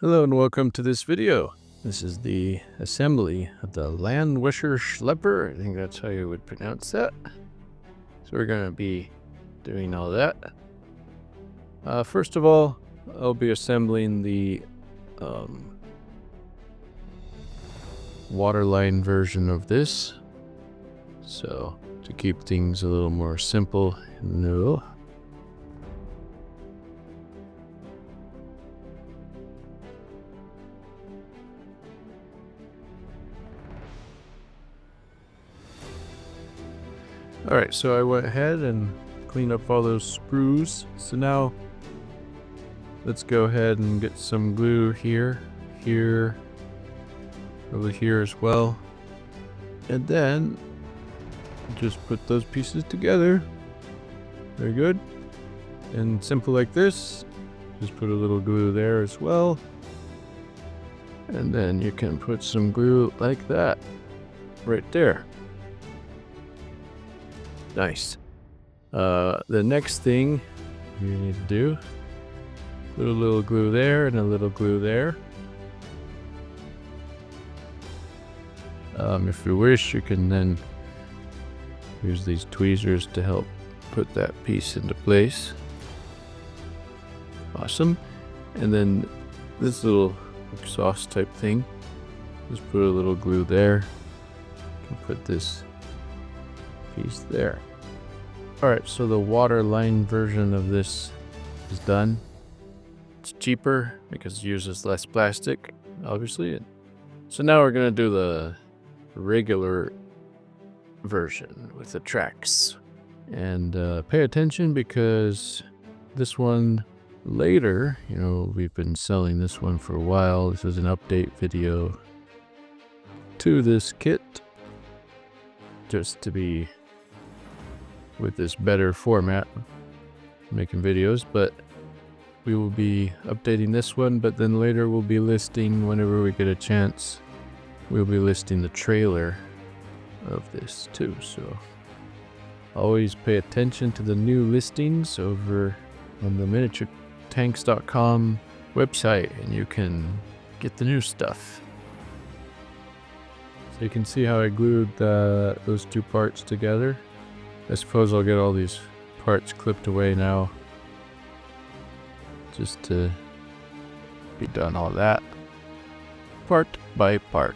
Hello and welcome to this video. This is the assembly of the Landwasserschlepper. I think that's how you would pronounce that. So we're going to be doing all that. First of all, I'll be assembling the Waterline version of this. So to keep things a little more simple in the middle. Alright, so I went ahead and cleaned up all those screws. So now let's go ahead and get some glue here, over here as well. And then just put those pieces together. Very good. And simple like this. Just put a little glue there as well. And then you can put some glue like that right there. Nice. The next thing you need to do, put a little glue there and a little glue there. If you wish, you can then use these tweezers to help put that piece into place. Awesome. And then this little exhaust type thing, just put a little glue there. You can put this piece there. Alright, so the Waterline version of this is done. It's cheaper because it uses less plastic, obviously. So now we're going to do the regular version with the tracks. And pay attention because this one later, we've been selling this one for a while. This is an update video to this kit, just to be with this better format making videos, but we will be updating this one, but then later we'll be listing, whenever we get a chance, we'll be listing the trailer of this too. So always pay attention to the new listings over on the miniaturetanks.com website, and you can get the new stuff. So you can see how I glued those two parts together. I suppose I'll get all these parts clipped away now, just to be done all that part by part.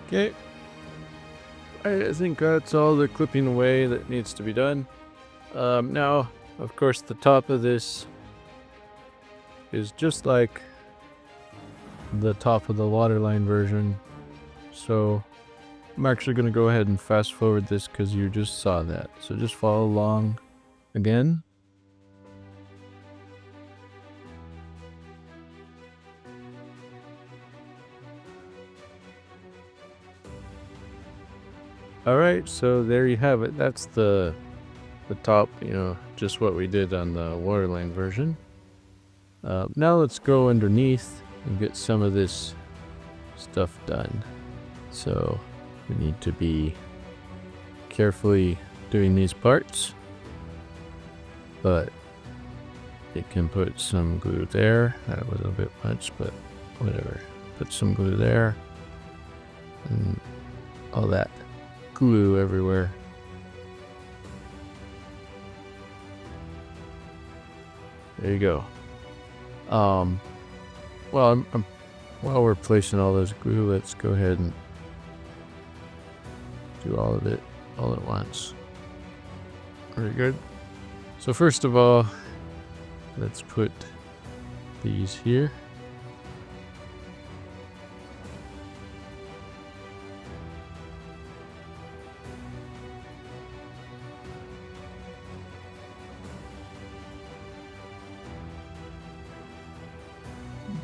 Okay, I think that's all the clipping away that needs to be done. Now, of course, the top of this is just like the top of the Waterline version. So I'm actually going to go ahead and fast forward this because you just saw that. So just follow along again. Alright, so there you have it. That's the top, just what we did on the Waterline version. Now let's go underneath and get some of this stuff done. So we need to be carefully doing these parts, but you can put some glue there. That was a bit much, but whatever. Put some glue there and all that. Glue everywhere. There you go. Well, while we're placing all this glue, let's go ahead and do all of it all at once. Very good. So first of all, let's put these here.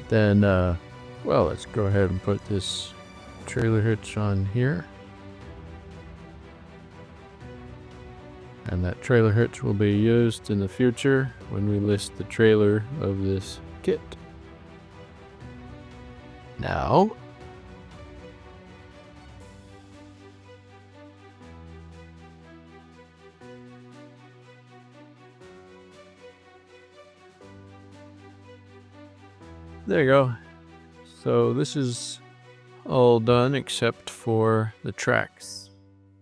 Then Well, let's go ahead and put this trailer hitch on here. And that trailer hitch will be used in the future when we list the trailer of this kit. Now, there you go. So this is all done except for the tracks.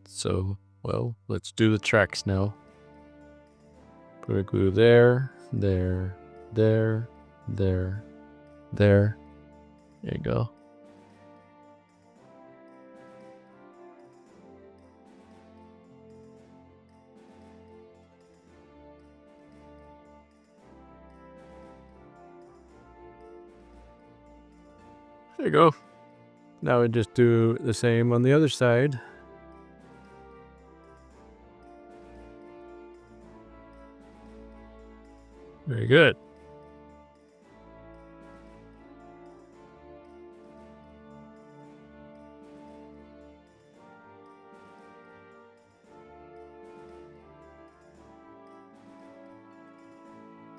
So, well, let's do the tracks now. Put a glue there, there, there, there, there. There you go. There you go. Now we just do the same on the other side. Very good.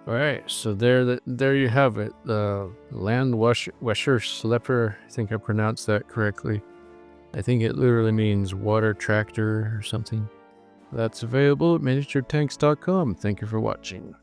All right, so there you have it. The Landwasserschlepper. I think I pronounced that correctly. I think it literally means water tractor or something. That's available at miniaturetanks.com. Thank you for watching.